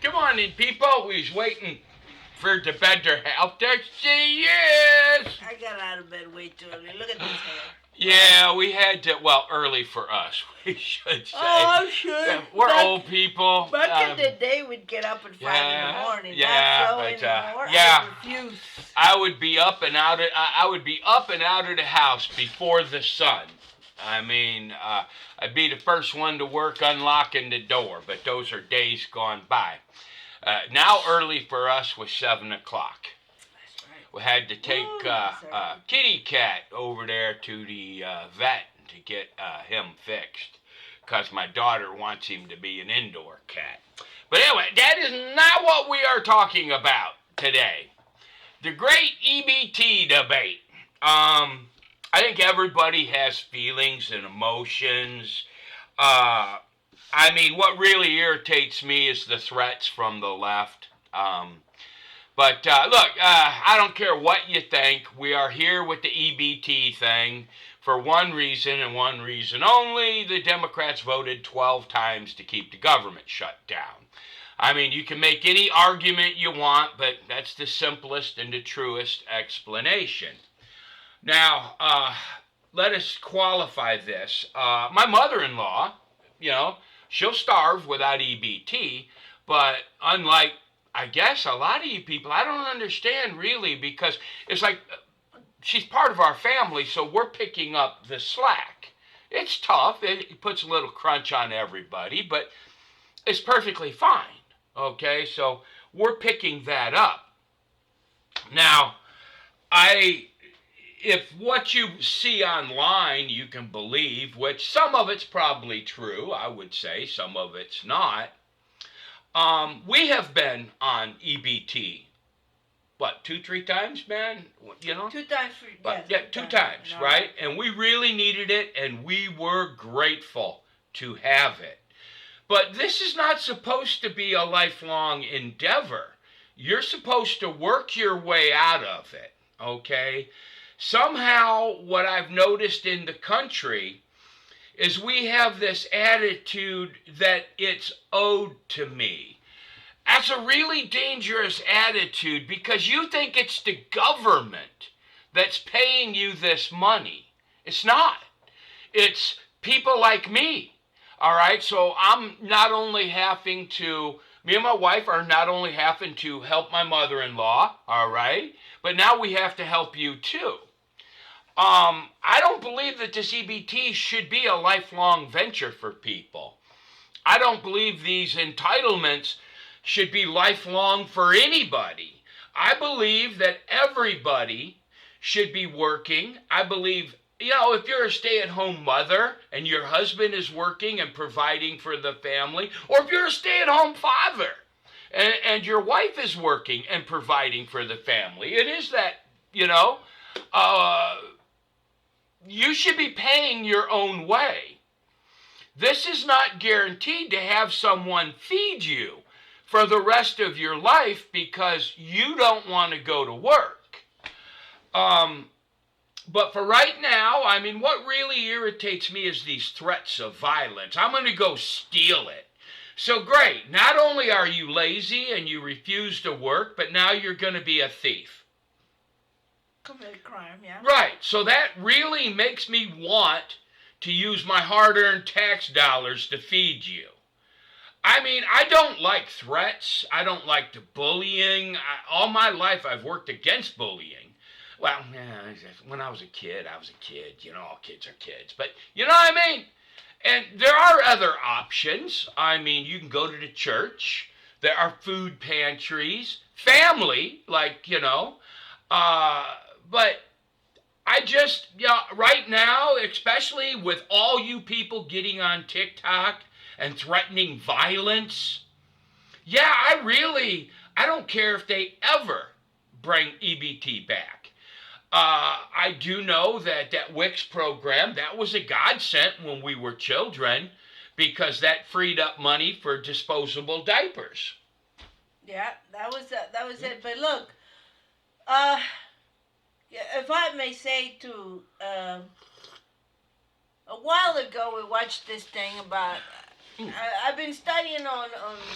Come on in, people. We was waiting for the better health. There she is. I got out of bed way too early. Look at this hair. Yeah, we had to, well, early for us, we should say. Oh, I'm sure. Yeah, we're old people. Back in the day, we'd get up at 5 in the morning. Yeah, Not so but, anymore. yeah. I refuse. I would be up and out of the house before the sun. I mean, I'd be the first one to work unlocking the door, but those are days gone by. Now early for us was 7 o'clock. That's right. We had to take Kitty Cat over there to the vet to get him fixed because my daughter wants him to be an indoor cat. But anyway, that is not what we are talking about today. The great EBT debate. I think everybody has feelings and emotions. I mean, what really irritates me is the threats from the left. But look, I don't care what you think. We are here with the EBT thing for one reason and one reason only. The Democrats voted 12 times to keep the government shut down. I mean, you can make any argument you want, but that's the simplest and the truest explanation. Now, let us qualify this. My mother-in-law, she'll starve without EBT, but unlike, I guess, a lot of you people, I don't understand really, because it's like she's part of our family, so we're picking up the slack. It's tough. It puts a little crunch on everybody, but it's perfectly fine, okay? So we're picking that up. Now, if what you see online you can believe, which some of it's probably true, I would say, some of it's not, we have been on EBT, 2-3 times, man? 2 times for yes, yeah, 2 times, right? And we really needed it, and we were grateful to have it. But this is not supposed to be a lifelong endeavor. You're supposed to work your way out of it, okay? Somehow, what I've noticed in the country is we have this attitude that it's owed to me. That's a really dangerous attitude because you think it's the government that's paying you this money. It's not. It's people like me, all right? So me and my wife are not only having to help my mother-in-law, all right? But now we have to help you too. I don't believe that this EBT should be a lifelong venture for people. I don't believe these entitlements should be lifelong for anybody. I believe that everybody should be working. I believe, if you're a stay-at-home mother and your husband is working and providing for the family, or if you're a stay-at-home father and your wife is working and providing for the family, it is that, you should be paying your own way. This is not guaranteed to have someone feed you for the rest of your life because you don't want to go to work. But for right now, I mean, what really irritates me is these threats of violence. I'm going to go steal it. So great, not only are you lazy and you refuse to work, but now you're going to be a thief. Commit a crime, yeah. Right, so that really makes me want to use my hard-earned tax dollars to feed you. I mean, I don't like threats. I don't like the bullying. All my life I've worked against bullying. Well, when I was a kid, all kids are kids. But you know what I mean? And there are other options. I mean, you can go to the church. There are food pantries. Family, but I just, right now, especially with all you people getting on TikTok and threatening violence, I don't care if they ever bring EBT back. I do know that Wix program, that was a godsend when we were children because that freed up money for disposable diapers. Yeah, that was it. But look, if I may say a while ago we watched this thing about I've been studying on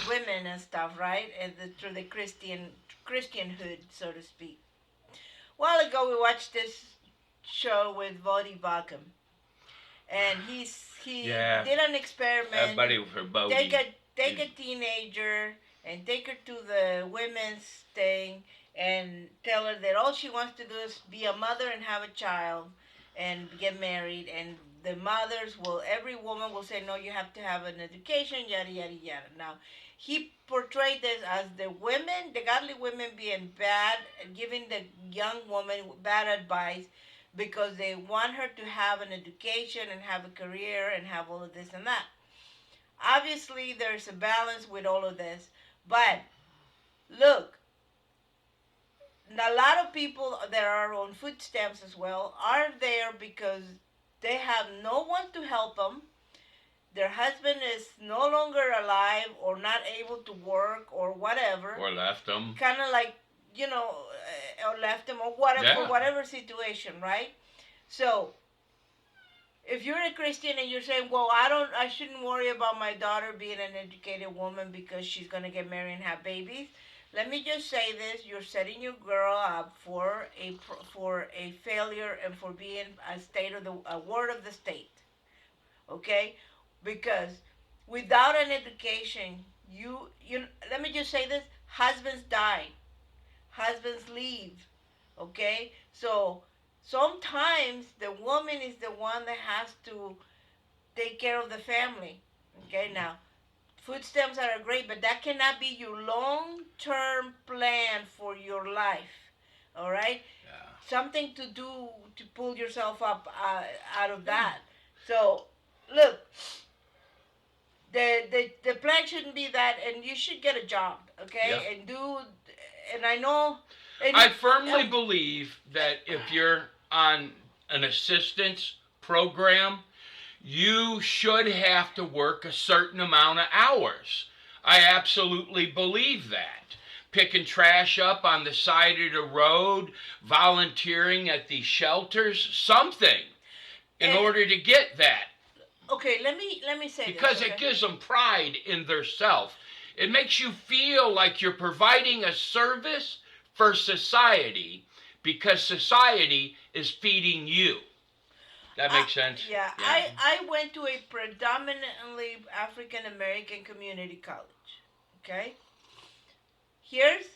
women and stuff, right? And through the Christianhood, so to speak. A while ago, we watched this show with Vodi Bakum, and he Yeah. did an experiment. Everybody for Bodie. Take a teenager and take her to the women's thing and tell her that all she wants to do is be a mother and have a child and get married, and the mothers will, every woman will say, no, you have to have an education, yada yada yada. Now, he portrayed this as the women, the godly women, being bad and giving the young woman bad advice because they want her to have an education and have a career and have all of this and that. Obviously, there's a balance with all of this, but look, a lot of people that are on food stamps as well are there because they have no one to help them. Their husband is no longer alive or not able to work or whatever. Or left them. Kind of like, or left them or whatever, Yeah. whatever situation, right? So, if you're a Christian and you're saying, well, I shouldn't worry about my daughter being an educated woman because she's going to get married and have babies, let me just say this: you're setting your girl up for a failure and for being a word of the state. Okay, because without an education, you let me just say this: husbands die, husbands leave. Okay, so sometimes the woman is the one that has to take care of the family. Okay, now food stamps are great, but that cannot be your long-term plan for your life. All right? Yeah. Something to do to pull yourself up out of that. So, look, the plan shouldn't be that, and you should get a job, okay? Yeah. And I know. And I firmly believe that if you're on an assistance program, you should have to work a certain amount of hours. I absolutely believe that. Picking trash up on the side of the road, volunteering at these shelters, something in order to get that. Okay, let me say because this, okay? It gives them pride in their self. It makes you feel like you're providing a service for society because society is feeding you. That makes sense? Yeah. I went to a predominantly African American community college. Okay? Here's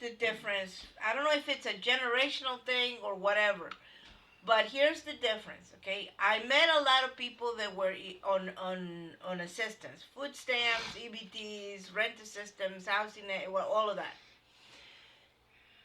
the difference. I don't know if it's a generational thing or whatever, but here's the difference, okay? I met a lot of people that were on assistance. Food stamps, EBTs, rent assistance, housing, all of that.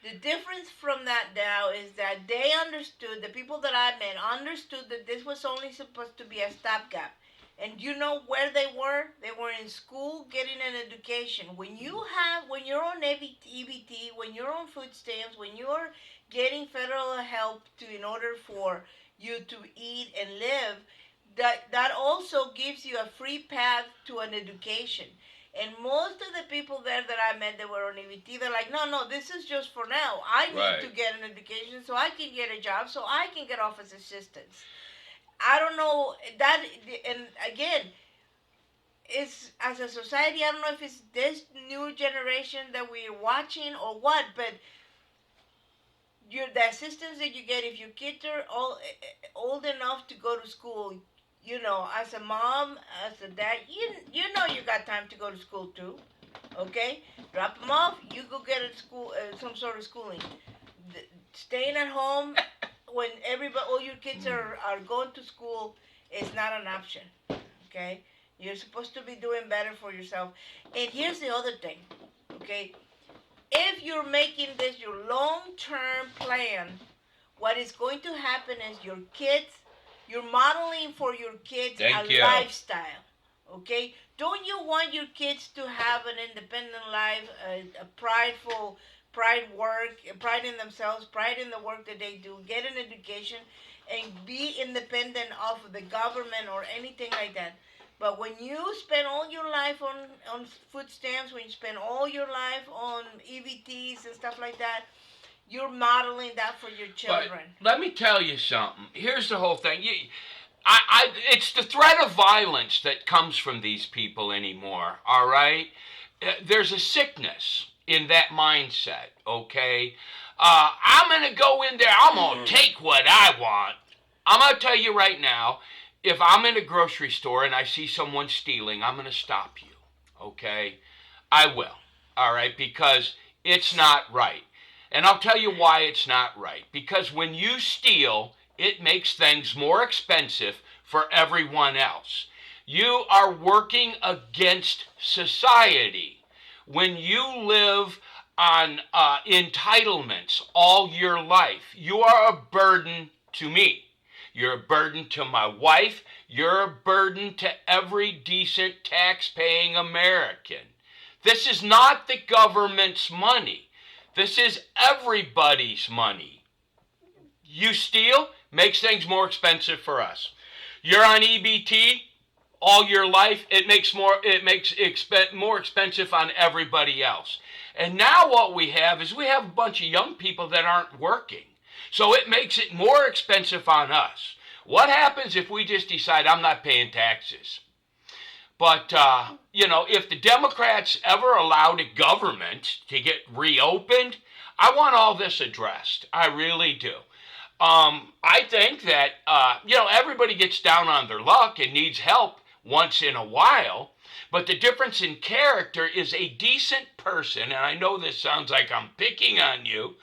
The difference from that now is that they understood, the people that I met understood that this was only supposed to be a stopgap. And you know where they were? They were in school getting an education. When you're on EBT, when you're on food stamps, when you're getting federal help in order for you to eat and live, that also gives you a free path to an education. And most of the people there that I met that were on EBT, they're like, no, this is just for now. I need to get an education so I can get a job, so I can get office assistance. I don't know that, and again, it's as a society, I don't know if it's this new generation that we're watching or what, but the assistance that you get if your kids are old enough to go to school, as a mom, as a dad, you know you got time to go to school too, okay? Drop them off, you go get a school, some sort of schooling. Staying at home when all your kids are going to school is not an option, okay? You're supposed to be doing better for yourself. And here's the other thing, okay? If you're making this your long-term plan, what is going to happen is you're modeling for your kids a lifestyle, okay? Don't you want your kids to have an independent life, a prideful, pride in themselves, pride in the work that they do, get an education, and be independent of the government or anything like that? But when you spend all your life on food stamps, when you spend all your life on EBTs and stuff like that, you're modeling that for your children. But let me tell you something. Here's the whole thing. It's the threat of violence that comes from these people anymore, all right? There's a sickness in that mindset, okay? I'm going to go in there, I'm going to take what I want. I'm going to tell you right now, if I'm in a grocery store and I see someone stealing, I'm going to stop you, okay? I will, all right? Because it's not right. And I'll tell you why it's not right. Because when you steal, it makes things more expensive for everyone else. You are working against society. When you live on entitlements all your life, you are a burden to me. You're a burden to my wife. You're a burden to every decent tax-paying American. This is not the government's money. This is everybody's money. You steal, makes things more expensive for us. You're on EBT all your life, it makes more expensive on everybody else. And now what we have is we have a bunch of young people that aren't working. So it makes it more expensive on us. What happens if we just decide I'm not paying taxes? But, if the Democrats ever allow the government to get reopened, I want all this addressed. I really do. I think that, everybody gets down on their luck and needs help once in a while. But the difference in character is a decent person, and I know this sounds like I'm picking on you,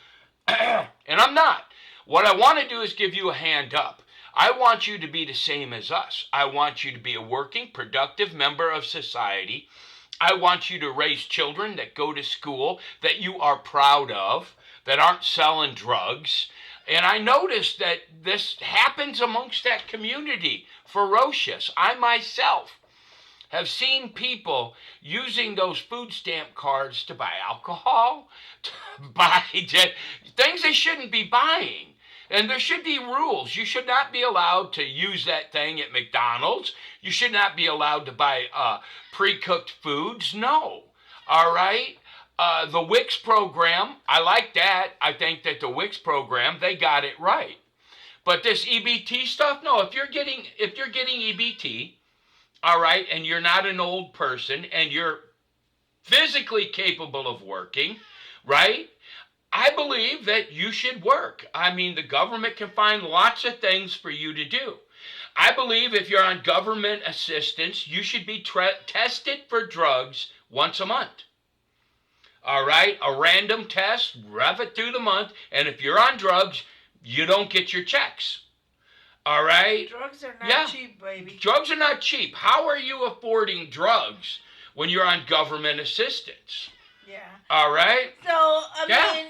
and I'm not. What I want to do is give you a hand up. I want you to be the same as us. I want you to be a working, productive member of society. I want you to raise children that go to school, that you are proud of, that aren't selling drugs. And I noticed that this happens amongst that community. Ferocious. I myself have seen people using those food stamp cards to buy alcohol, to buy things they shouldn't be buying. And there should be rules. You should not be allowed to use that thing at McDonald's. You should not be allowed to buy pre-cooked foods. No. All right? The WICS program, I like that. I think that the WICS program, they got it right. But this EBT stuff, no. If you're getting EBT, all right, and you're not an old person and you're physically capable of working, right? I believe that you should work. I mean, the government can find lots of things for you to do. I believe if you're on government assistance, you should be tested for drugs once a month. All right? A random test, rev it through the month, and if you're on drugs, you don't get your checks. All right? Drugs are not cheap, baby. Drugs are not cheap. How are you affording drugs when you're on government assistance? Yeah. All right? So, I mean,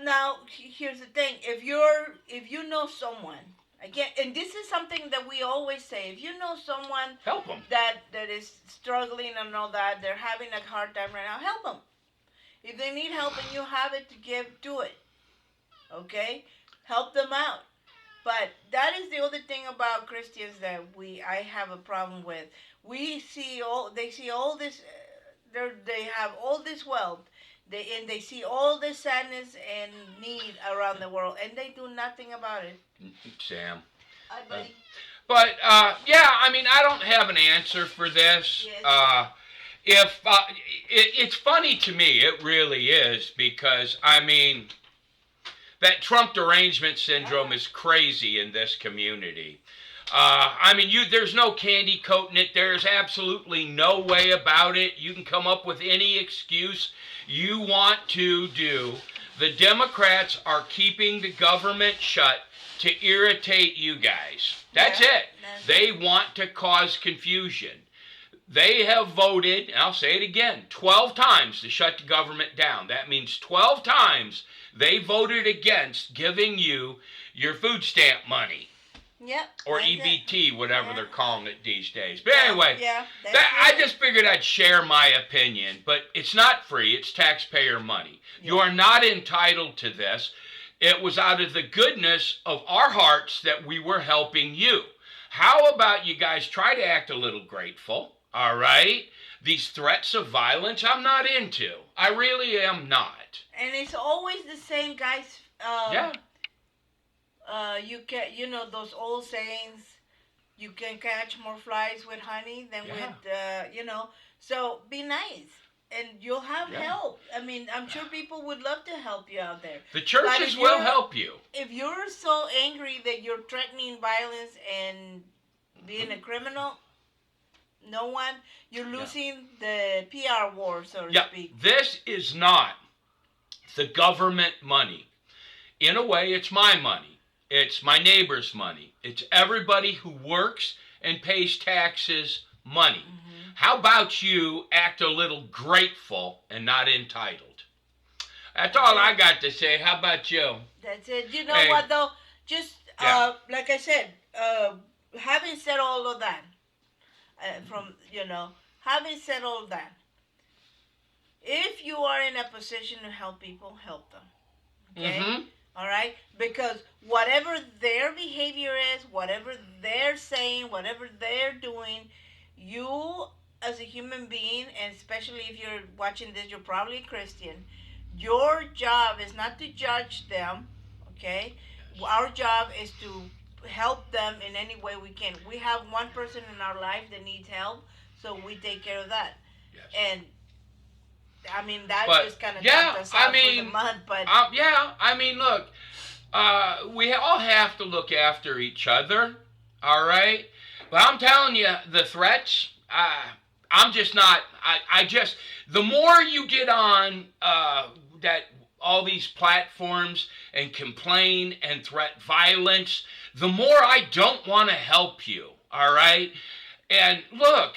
now here's the thing. If you know someone, again, and this is something that we always say, if you know someone help them. that is struggling and all that, they're having a hard time right now, help them. If they need help and you have it to give, do it. Okay? Help them out. But that is the other thing about Christians that I have a problem with. They see all this, they have all this wealth, they see all this sadness and need around the world, and they do nothing about it. Sam. Hi, buddy. I mean, I don't have an answer for this. Yes. It's funny to me, it really is, because I mean, that Trump derangement syndrome is crazy in this community. There's no candy coating it. There's absolutely no way about it. You can come up with any excuse you want to do. The Democrats are keeping the government shut to irritate you guys. That's it. They want to cause confusion. They have voted, and I'll say it again, 12 times to shut the government down. That means 12 times they voted against giving you your food stamp money. Yep. Or EBT, whatever they're calling it these days. But anyway, I just figured I'd share my opinion. But it's not free. It's taxpayer money. Yeah. You are not entitled to this. It was out of the goodness of our hearts that we were helping you. How about you guys try to act a little grateful, all right? These threats of violence, I'm not into. I really am not. And it's always the same guys. You can, those old sayings. You can catch more flies with honey than Yeah. with. So be nice, and you'll have Yeah. help. I mean, I'm sure people would love to help you out there. The churches will help you. If you're so angry that you're threatening violence and being a criminal, you're losing the PR war, so to speak. This is not the government money. In a way, it's my money. It's my neighbor's money. It's everybody who works and pays taxes money. Mm-hmm. How about you act a little grateful and not entitled? That's all I got to say. How about you? That's it. You know what, though? Just, like I said, having said all of that, having said all that, if you are in a position to help people, help them. Okay? Mm-hmm. All right? Because whatever their behavior is, whatever they're saying, whatever they're doing, you as a human being, and especially if you're watching this, you're probably a Christian, your job is not to judge them, okay? Our job is to help them in any way we can. We have one person in our life that needs help, so we take care of that. Yes. And I mean, that just kind of topped us out for the month, but I mean, look, we all have to look after each other, all right? But I'm telling you, the threats, I'm just not. The more you get on all these platforms and complain and threat violence, the more I don't want to help you, all right? And look.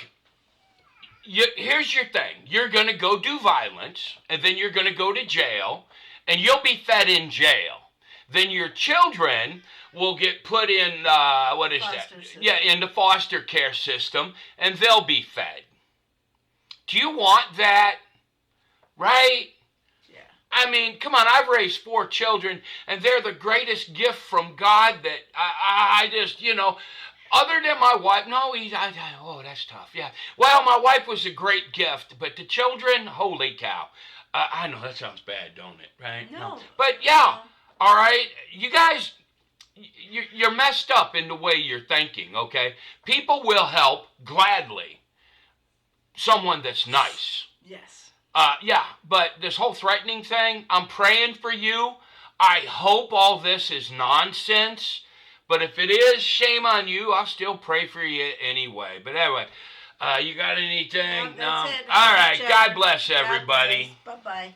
Here's your thing. You're going to go do violence, and then you're going to go to jail, and you'll be fed in jail. Then your children will get put in, in the foster care system, and they'll be fed. Do you want that? Right? Yeah. I mean, come on, I've raised 4 children, and they're the greatest gift from God that I just, other than my wife, that's tough, yeah. Well, my wife was a great gift, but the children, holy cow. I know that sounds bad, don't it, right? No. But yeah, all right, you guys, you're messed up in the way you're thinking, okay? People will help gladly someone that's nice. Yes. But this whole threatening thing, I'm praying for you. I hope all this is nonsense. But if it is, shame on you. I'll still pray for you anyway. But anyway, you got anything? No, that's it. All right. God bless everybody. Bye-bye.